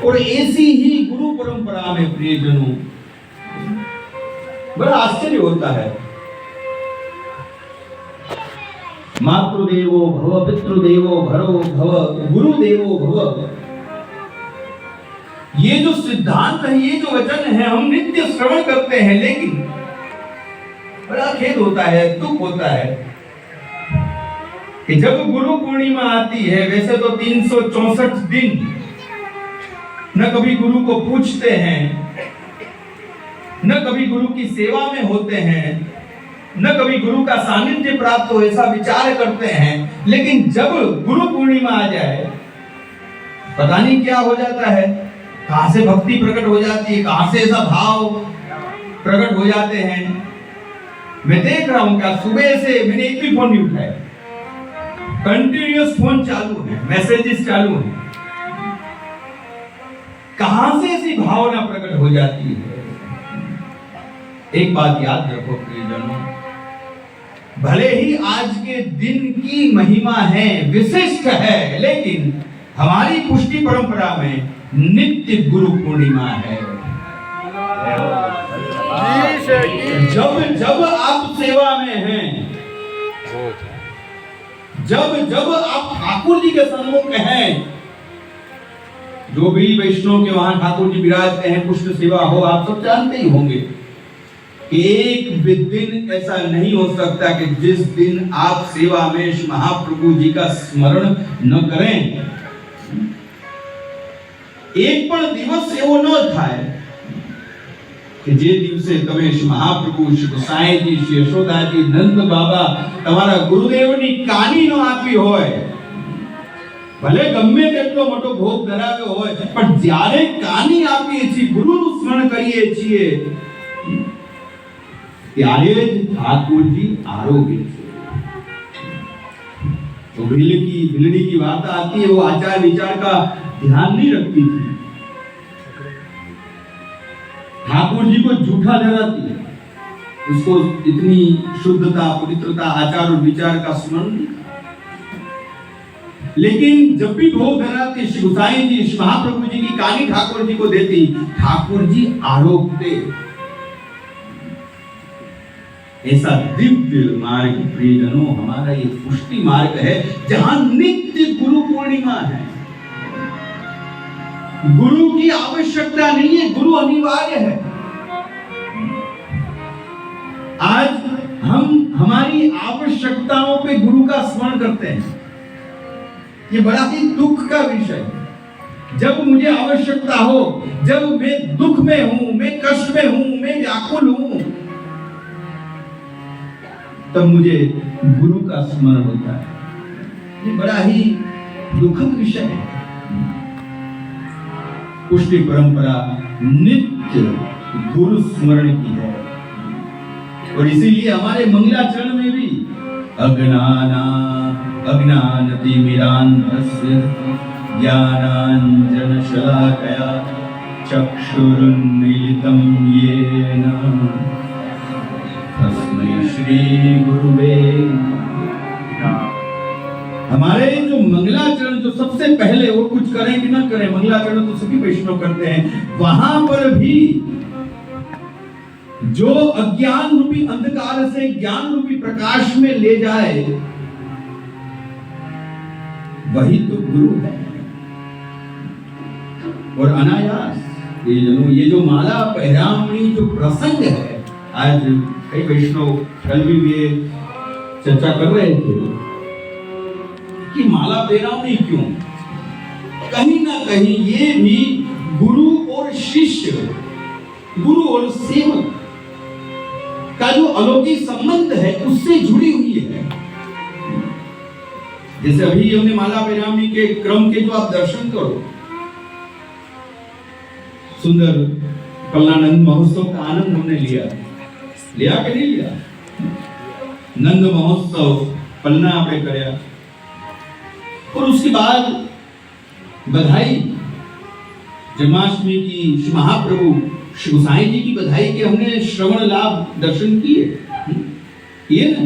और ऐसी ही गुरु परंपरा में प्रियजनों बड़ा आश्चर्य होता है। मातृदेवो भव, पितृदेवो भरो भव, गुरुदेवो भव, ये जो सिद्धांत है, ये जो वचन है, हम नित्य श्रवण करते हैं, लेकिन बड़ा खेद होता है, दुख होता है कि जब गुरु पूर्णिमा आती है, वैसे तो 364 दिन न कभी गुरु को पूछते हैं, न कभी गुरु की सेवा में होते हैं, न कभी गुरु का सानिध्य प्राप्त हो, ऐसा विचार करते हैं। लेकिन जब गुरु पूर्णिमा आ जाए, पता नहीं क्या हो जाता है, कहां से भक्ति प्रकट हो जाती है, कहां से ऐसा भाव प्रकट हो जाते हैं। मैं देख रहा हूं क्या सुबह से मैंने एक भी फोन नहीं उठाया, कंटिन्यूअस फोन चालू है, मैसेजेस चालू है। कहां से ऐसी भावना प्रकट हो जाती है। एक बात याद रखो प्रियजनों, भले ही आज के दिन की महिमा है, विशिष्ट है, लेकिन हमारी पुष्टि परंपरा में नित्य गुरु पूर्णिमा है। जब जब आप सेवा में हैं, जब जब आप ठाकुर जी के सम्मुख हैं, जो भी वैष्णव के वहां ठाकुर जी विराजते हैं, पुष्ट सेवा हो, आप सब जानते ही होंगे कि एक भी दिन ऐसा नहीं हो सकता कि जिस दिन आप सेवा में महाप्रभु जी का स्मरण न करें। एक पण दिवस एवो न थाय कि जे दिवसे तमे महाप्रभु श्री गोसाईजी, श्री यशोदाजी, नंद बाबा तमारा गुरुदेवनी कानी न आपी होय। भले गમે તેટલો મોટો ભોગ ધરાવ્યો હોય, પણ જ્યારે કાની આપીએ છીએ, ગુરુનું સ્મરણ કરીએ છીએ, ત્યારે જ ઠાકોરજી આરોગ્ય છે। तो भिलड़ी की वार्ता आती है, वो आचार विचार का ध्यान नहीं रखती थी, ठाकुर जी को झूठा डराती है, उसको इतनी शुद्धता, पवित्रता, आचार और विचार का स्मरण नहीं। लेकिन जब भी भोग धराती, श्री गोसाई जी, श्री महाप्रभु जी की कानी ठाकुर जी को देती, ठाकुर जी आरोग्य। ऐसा दिव्य मार्ग प्रियजनों हमारा ये पुष्टि मार्ग है, जहां नित्य गुरु पूर्णिमा है। गुरु की आवश्यकता नहीं है, गुरु अनिवार्य है। आज हम हमारी आवश्यकताओं पे गुरु का स्मरण करते हैं, ये बड़ा ही दुख का विषय है। जब मुझे आवश्यकता हो, जब मैं दुख में हूं, मैं कष्ट में हूं, मैं व्याकुल हूं, तब मुझे गुरु का स्मरण होता है। ये बड़ा ही दुखद विषय है। पुष्टि परंपरा नित्य गुरु स्मरण की है, और इसीलिए हमारे मंगलाचरण में भी अज्ञानतिमिरान्धस्य ज्ञानाञ्जन शलाकया चक्षुरुन्मीलितं येन तस्मै श्री गुरुवे। हमारे जो मंगलाचरण जो सबसे पहले, वो कुछ करें कि ना करें, मंगलाचरण तो सभी वैष्णव करते हैं, वहां पर भी जो अज्ञान रूपी अंधकार से ज्ञान रूपी प्रकाश में ले जाए, वही तो गुरु है। और अनायास ये जो माला पहरावनी जो प्रसंग है, आज कई वैष्णव कल भी ये चर्चा कर रहे थे कि माला पहरावनी क्यों। कहीं ना कहीं ये भी गुरु और शिष्य, गुरु और सेवक का जो अलौकिक संबंध है, उससे जुड़ी हुई है। जैसे अभी हमने माला पहरावनी के क्रम के जो आप दर्शन करो, सुंदर कल्याणानंद महोत्सव का आनंद हमने लिया कि नहीं लिया। नंद महोत्सव पलना आपने करया, और उसके बाद बधाई जन्माष्टमी की, श्री महाप्रभु श्री गोसाई जी की बधाई के हमने श्रवण लाभ दर्शन किए ना।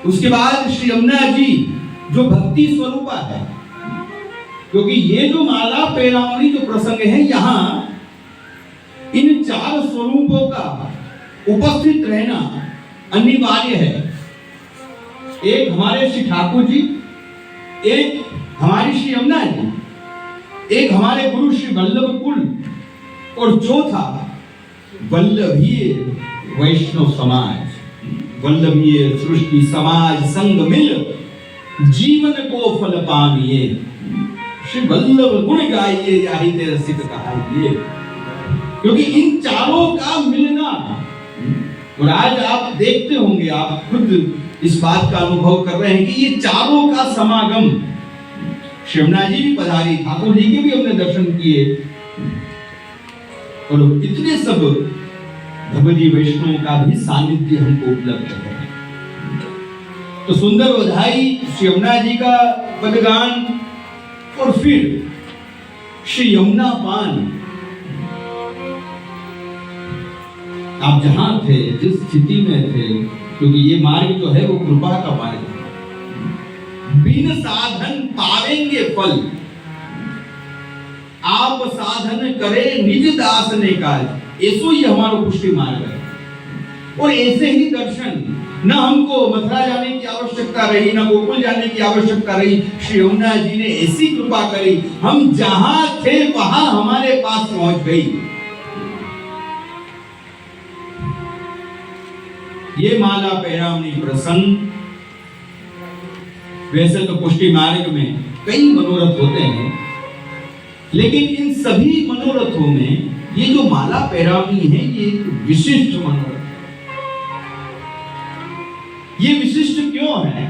उसके बाद श्री यमुना जी जो भक्ति स्वरूपा है, क्योंकि ये जो माला पैरामणि जो प्रसंग है, यहाँ इन चार स्वरूपों का उपस्थित रहना अनिवार्य है। एक हमारे श्री ठाकुर जी, एक हमारी श्री यमुना जी, एक हमारे गुरु श्री वल्लभ कुल, और चौथा वल्लभीय वैष्णव समाज, वल्लभीय सृष्टि समाज संग मिल जीवन को फल पाविए, श्री वल्लभ गुण गाइए जाहि ते रसिक कहाइए। क्योंकि इन चारों का मिलना, और आज आप देखते होंगे, आप खुद इस बात का अनुभव कर रहे हैं कि ये चारों का समागम, शिवना जी भी पधारी, ठाकुर जी के भी हमने दर्शन किए, और इतने सब भगवती वैष्णव का भी सानिध्य हमको उपलब्ध है। तो सुंदर बधाई श्री यमुना जी का पदगान, और फिर श्री यमुना पान। आप जहां थे, जिस स्थिति में थे, क्योंकि ये मार्ग जो है वो कृपा का मार्ग है, बिन साधन पावेंगे फल, आप साधन करे निज दास ने काज, ऐसो ही हमारा पुष्टि मार्ग है। और ऐसे ही दर्शन, न हमको मथुरा जाने की आवश्यकता रही, न गोकुल जाने की आवश्यकता रही, श्री यमुना जी ने ऐसी कृपा करी, हम जहां थे वहां हमारे पास पहुंच गई। ये माला पैरामणि प्रसंग, वैसे तो पुष्टि मार्ग में कई मनोरथ होते हैं, लेकिन इन सभी मनोरथों में ये जो माला पैरामणि है, ये एक विशिष्ट मनोरथ है। ये विशिष्ट क्यों है?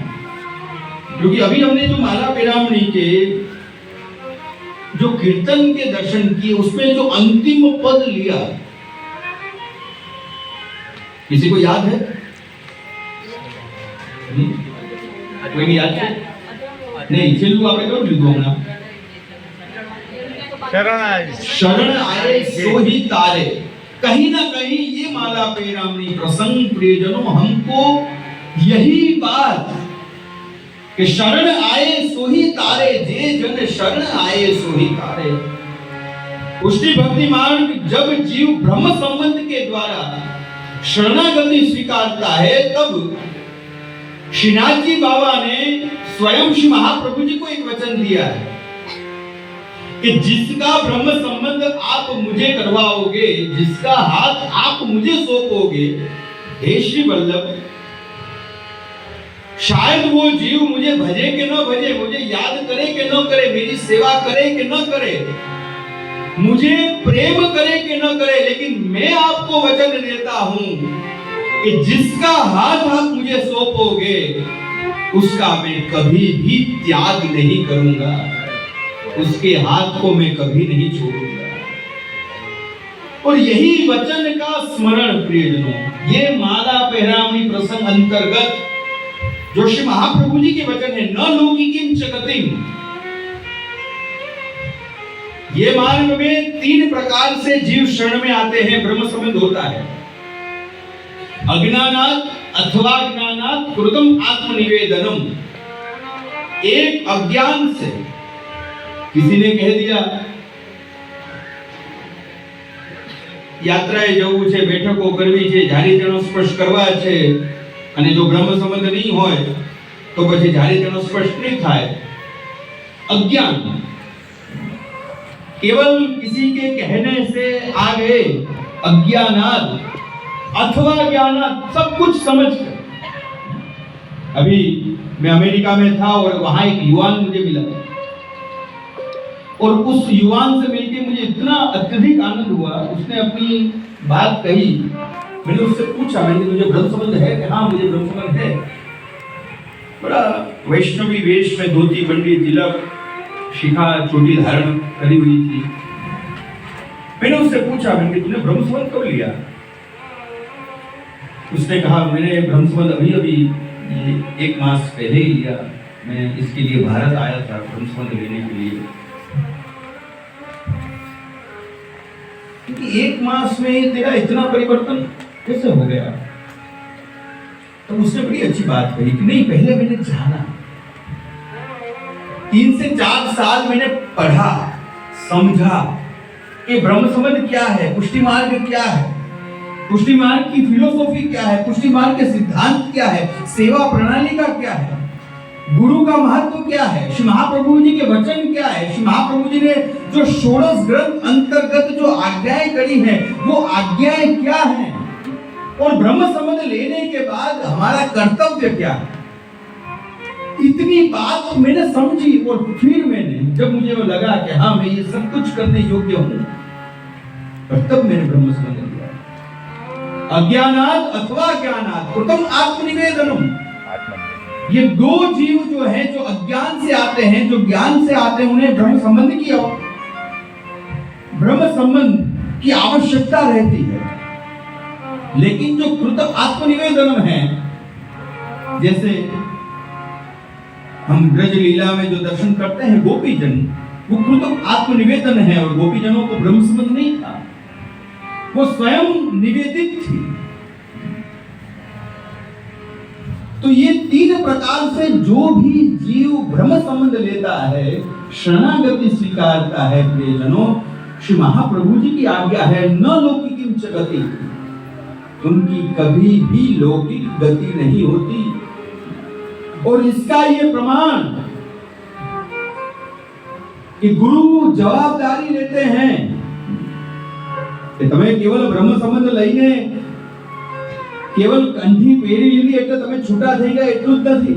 क्योंकि अभी हमने जो माला पैरामणि के जो कीर्तन के दर्शन किए, उसमें जो अंतिम पद लिया, किसी को याद है? कोई नहीं याद है? नहीं, चलो आप करो, लिख दो ना। शरण आए सो ही तारे। कहीं ना कहीं ये माला पैरामणि प्रसंग प्रियजनों हमको यही बात कि शरण आए सो ही तारे, जे जन शरण आए सो ही तारे। पुष्टि भक्ति मार्ग जब जीव ब्रह्म संबंध के द्वारा शरणागति स्वीकारता है, तब श्रीनाथ जी बाबा ने स्वयं श्री महाप्रभु जी को एक वचन दिया है कि जिसका ब्रह्म संबंध आप मुझे करवाओगे, जिसका हाथ आप मुझे सौंपोगे, हे श्री वल्लभ, शायद वो जीव मुझे भजे कि न भजे, मुझे याद करे कि न करे, मेरी सेवा करे कि न करे, मुझे प्रेम करे कि न करे, लेकिन मैं आपको वचन देता हूं कि जिसका हाथ आप मुझे सौंपोगे, उसका मैं कभी भी त्याग नहीं करूंगा, उसके हाथ को मैं कभी नहीं छोड़ूंगा। और यही वचन का स्मरण प्रियजनों, ये माला पैरामणि प्रसंग अंतर्गत जो श्री महाप्रभु जी के वचन है, न लौकिकीं च गतिं, ये मार्ग में तीन प्रकार से जीव शरण में आते हैं, ब्रह्म संबंध होता है। अज्ञानात् अथवा ज्ञानात् कृतम आत्मनिवेदनम, एक अज्ञान से किसी ने कह दिया યાત્રાએ જવું છે, બેઠકો કરવી છે, જારી તેનો સ્પર્શ કરવા છે, અને જો બ્રહ્મ સંબંધ નહીં હોય તો પછી જારી તેનો સ્પર્શ નહીં થાય। अज्ञान, केवल किसी के कहने से आ गए, अज्ञानात् अथवा ज्ञानात्, सब कुछ समझ कर। अभी मैं अमेरिका में था और वहां एक युवान मुझे मिला, और उस युवान से मिलकर मुझे इतना अत्यधिक आनंद हुआ। उसने अपनी बात कही, मैंने उससे पूछा, मैंने मुझे ब्रह्म संबंध है? हाँ, मुझे ब्रह्म संबंध है। बड़ा वैष्णवी वेश में, धोती बंडी तिलक शिखा चोटी धारण करी हुई थी। मैंने उससे पूछा, मैंने तूने ब्रह्म संबंध कब लिया? उसने कहा, मैंने ब्रह्म संबंध अभी अभी 1 मास पहले ही लिया। मैं इसके लिए भारत आया था ब्रह्म संबंध लेने के लिए। क्योंकि 1 मास में तेरा इतना परिवर्तन कैसे हो गया? तो उसने बड़ी अच्छी बात कही कि नहीं, पहले मैंने जाना, 3 से 4 साल मैंने पढ़ा, समझा कि ब्रह्म संबंध क्या है, पुष्टि मार्ग क्या है, पुष्टि मार्ग की फिलोसॉफी क्या है, पुष्टि मार्ग के सिद्धांत क्या है, सेवा प्रणाली का क्या है, गुरु का महत्व क्या है, श्री महाप्रभु जी के वचन क्या है, श्री महाप्रभु जी ने जो 16 ग्रंथ अंतर्गत जो आज्ञाएं करी है वो आज्ञाएं क्या हैं, और ब्रह्म संबंध लेने के बाद हमारा कर्तव्य क्या है। इतनी बात मैंने समझी और फिर मैंने, जब मुझे वो लगा कि हाँ मैं ये सब कुछ करने योग्य हूं, और तब मैंने ब्रह्म संबंध लिया। अज्ञानात् अथवा ज्ञानात् कृतम् आत्मनिवेदनम्। ये 2 जीव जो हैं, जो अज्ञान से आते हैं, जो ज्ञान से आते हैं, उन्हें ब्रह्म संबंध की ब्रह्म संबंध की आवश्यकता रहती है। लेकिन जो कृत आत्मनिवेदनम है, जैसे हम ब्रज लीला में जो दर्शन करते हैं गोपीजन, वो कृत आत्मनिवेदन है, और गोपीजनों को ब्रह्म संबंध नहीं था, वो स्वयं निवेदित थी। तो ये 3 प्रकार से जो भी जीव ब्रह्म संबंध लेता है, शरणागति स्वीकारता है, प्रियजनों, श्री महाप्रभु जी की आज्ञा है, न लौकिकीं च गति, उनकी कभी भी लौकिक गति नहीं होती। और इसका ये प्रमाण कि गुरु जवाबदारी लेते हैं कि तुम्हें केवल ब्रह्म संबंध लईने केवल कंठी पेरी लीधी એટલે તમે છૂટા થઈ ગયા એટલું જ નથી।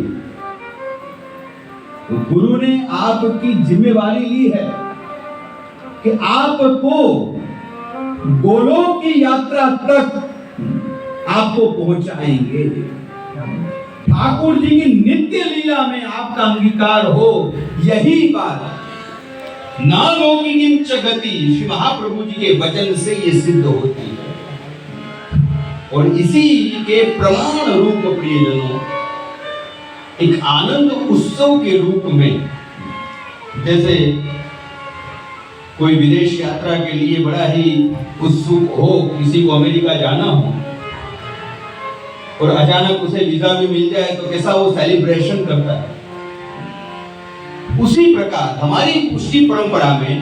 तो गुरु ने आपकी जिम्मेवारी ली है कि आपको गोलोक की यात्रा तक आपको पहुंचाएंगे। ठाकुर जी की नित्य लीला में आपका अंगीकार हो, यही बात ना लौकिकीं च गति श्री महाप्रभु जी के वचन से ये सिद्ध होती है। और इसी के प्रमाण रूप प्रियजनों, एक आनंद उत्सव के रूप में, जैसे कोई विदेश यात्रा के लिए बड़ा ही उत्सुक हो, किसी को अमेरिका जाना हो और अचानक उसे वीजा भी मिल जाए तो कैसा वो सेलिब्रेशन करता है, उसी प्रकार हमारी पुष्टि परंपरा में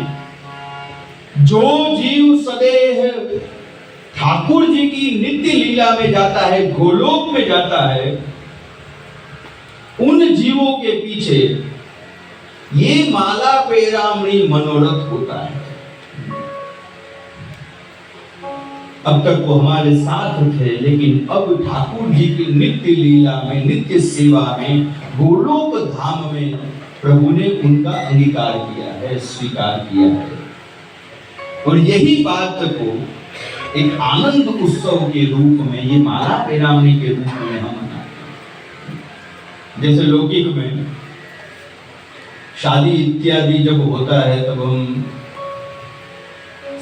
जो जीव सदैव ठाकुर जी की नित्य लीला में जाता है, गोलोक में जाता है, उन जीवों के पीछे ये माला पेरामणी मनोरथ होता है। अब तक वो हमारे साथ थे, लेकिन अब ठाकुर जी की नित्य लीला में, नित्य सेवा में, गोलोक धाम में प्रभु ने उनका अंगीकार किया है, स्वीकार किया है। और यही बात को एक आनंद उत्सव के रूप में, ये माला पेरामणी के रूप में हम मनाते हैं। जैसे लौकिक में शादी इत्यादि जब होता है तब हम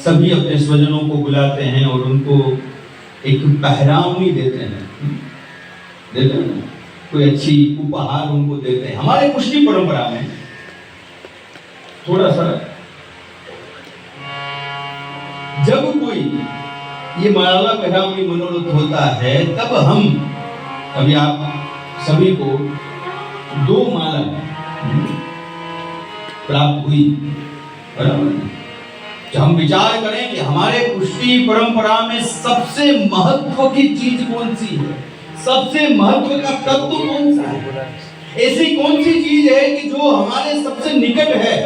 सभी अपने स्वजनों को बुलाते हैं और उनको एक पहरावनी देते हैं, कोई अच्छी उपहार उनको देते हैं। हमारे पुष्टि परंपरा में थोड़ा सा, जब कोई ये माला पेरामणी मनोरथ होता है तब हम, अभी आप सभी को 2 माला प्राप्त हुई, बराबर। जब हम विचार करें कि हमारे पुष्टि परंपरा में सबसे महत्व की चीज कौन सी है, सबसे महत्व का तत्व कौन सा है, ऐसी कौन सी चीज है कि जो हमारे सबसे निकट है,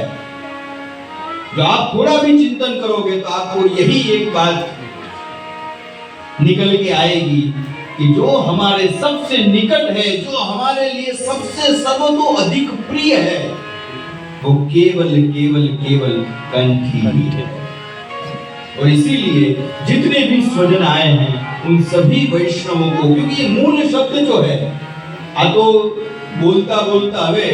जो आप थोड़ा भी चिंतन करोगे तो आपको यही एक बात निकल के आएगी कि जो हमारे सबसे निकट है, जो हमारे लिए सबसे सर्वतो अधिक प्रिय है, वो केवल केवल केवल कंठी है। और इसीलिए जितने भी स्वजन आए हैं उन सभी वैष्णवों को, क्योंकि ये मूल शब्द जो है, आ तो बोलता बोलता हवे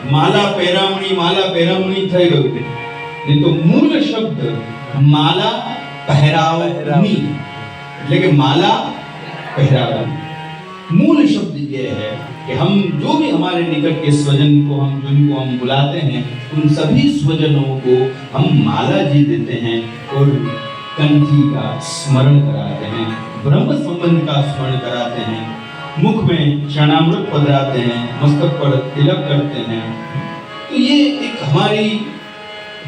माला पेरामणी થઈ ગયું, नहीं तो मूल शब्द माला पहरावनी, लेकिन माला पहरावनी मूल शब्द ये है कि हम जो भी हमारे निकट के स्वजन को, हम जिनको हम बुलाते हैं, उन सभी स्वजनों को हम माला जी देते हैं और कंठी का स्मरण कराते हैं, ब्रह्म संबंध का स्मरण कराते हैं, मुख में चरणामृत पधराते हैं, मस्तक पर तिलक करते हैं, तो ये एक हमारी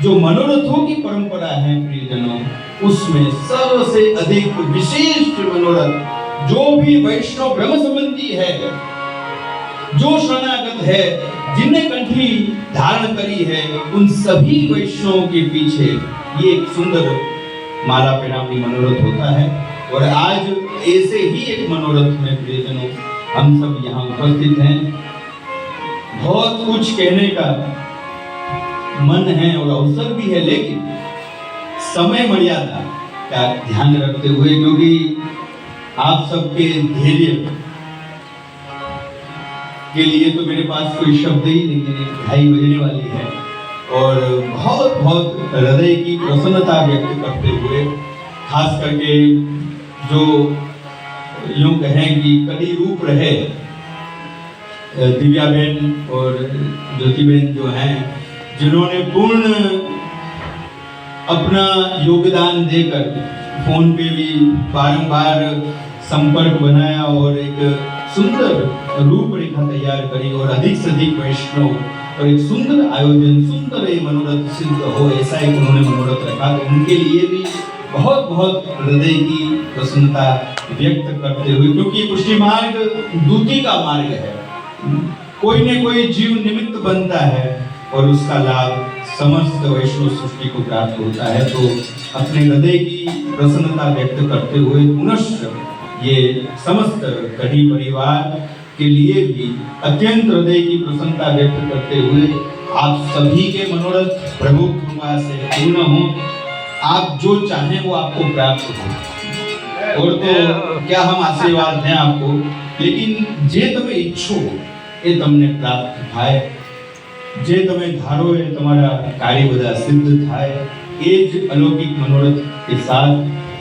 जो मनोरथों की परंपरा है प्रियजनों, उसमें सबसे अधिक विशिष्ट मनोरथ जो भी वैष्णव ब्रह्म संबंधी है, जो शरणागत है, जिनने कंठी धारण करी है, उन सभी वैष्णवों के पीछे ये एक सुंदर माला परिणामी मनोरथ होता है। और आज ऐसे ही एक मनोरथ में प्रियजनों हम सब यहाँ उपस्थित हैं। बहुत कुछ कहने का मन है और अवसर भी है, लेकिन समय मर्यादा का ध्यान रखते हुए, क्योंकि आप सबके धैर्य के लिए तो मेरे पास कोई शब्द ही नहीं है, 2:30 बजने वाली है। और बहुत बहुत हृदय की प्रसन्नता व्यक्त करते हुए, खास करके जो यूं कहें कि कड़ी रूप रहे दिव्या बहन और ज्योति बहन जो हैं, जिन्होंने पूर्ण अपना योगदान देकर फोन पे भी बारंबार संपर्क बनाया और एक सुंदर रूपरेखा तैयार करी और अधिक से अधिक वैष्णव और एक सुंदर आयोजन, सुंदर ये मनोरथ सिद्ध हो, ऐसा एक उन्होंने मनोरथ रखा। तो उनके लिए भी बहुत बहुत हृदय की प्रसन्नता व्यक्त करते हुए, क्योंकि पुष्टि मार्ग दूती का मार्ग है, कोई न कोई जीव निमित्त बनता है और उसका लाभ समस्त वैष्णव सृष्टि को प्राप्त होता है। तो अपने हृदय की प्रसन्नता व्यक्त करते हुए पुनश्च ये समस्त कढ़ी परिवार के लिए भी अत्यंत हृदय की प्रसन्नता व्यक्त करते हुए, आप सभी के मनोरथ प्रभु कृपा से पूर्ण हो, आप जो चाहें वो आपको प्राप्त हो। और तो क्या हम आशीर्वाद दें आपको, लेकिन जे તમે ઈચ્છો એ તમને પ્રાપ્ત થાય, જે તમે ધારો એ તમારા કાર્ય બધા સિદ્ધ થાય। એ જ अलौकिक मनोरथ के साथ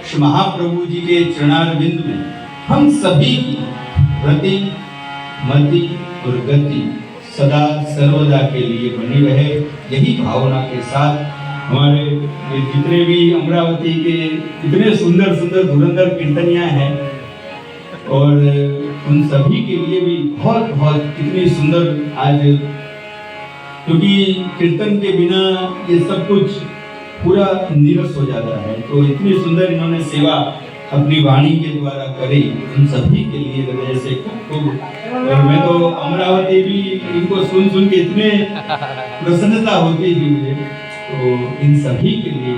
श्री महाप्रभु जी के चरणारविंद में हम सभी की रति मति और गति सदा सर्वदा के लिए बनी रहे, यही भावना के साथ हमारे जितने भी अमरावती के इतने सुंदर सुंदर धुरंधर कीर्तनियां हैं, और उन सभी के लिए भी बहुत बहुत कितनी सुंदर आज, क्योंकि कीर्तन के बिना ये सब कुछ पूरा नीरस हो जाता है। तो इतनी सुंदर इन्होंने सेवा अपनी वाणी के द्वारा करी, उन सभी के लिए हृदय से खूब। और मैं तो अमरावती भी इनको सुन सुन के इतने प्रसन्नता होती थी मुझे, तो इन सभी के लिए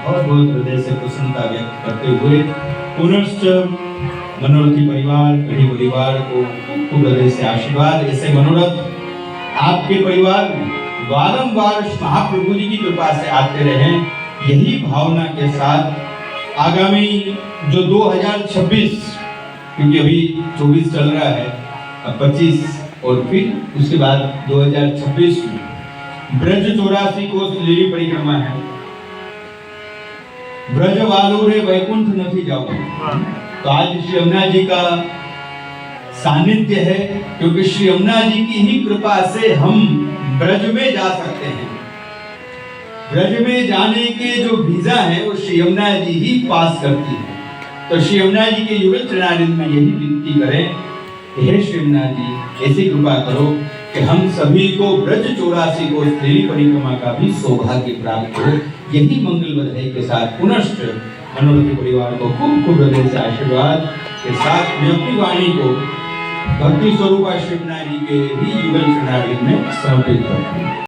बहुत बहुत हृदय से प्रसन्नता व्यक्त करते हुए पुनश्च मनोरथी परिवार, कढ़ी परिवार को खूब हृदय से आशीर्वाद। ऐसे मनोरथ आपके परिवार में बारंबार महाप्रभु जी की कृपा से आते रहें, यही भावना के साथ आगामी जो 2026, क्योंकि अभी 24 चल रहा है, अब 25 और फिर उसके बाद 2026 में ब्रज 84 कोस लीली परिक्रमा है। ब्रज वालों रे वैकुंठ नहीं जाओ, तो आज श्री यमुना जी का सानिध्य है, क्योंकि श्री यमुना जी की ही कृपा से हम ब्रज में जा सकते हैं। ब्रज में जाने के जो वीजा है वो श्री यमुना जी ही पास करती है। तो श्री यमुना जी के युगल चरणारविंद में यही विनती करें, हे श्री यमुना जी ऐसी कृपा करो कि हम सभी को ब्रज 84 को लीली परिक्रमा का भी सौभाग्य प्राप्त हो। यही मंगल बधाई के साथ पुनश्च मनोरथी परिवार को खूब खूब हृदय से आशीर्वाद के साथ मैं अपनी वाणी को भक्ति स्वरूपा श्री यमुना जी के भी युगल चरणारविंद में समर्पित करता हूँ।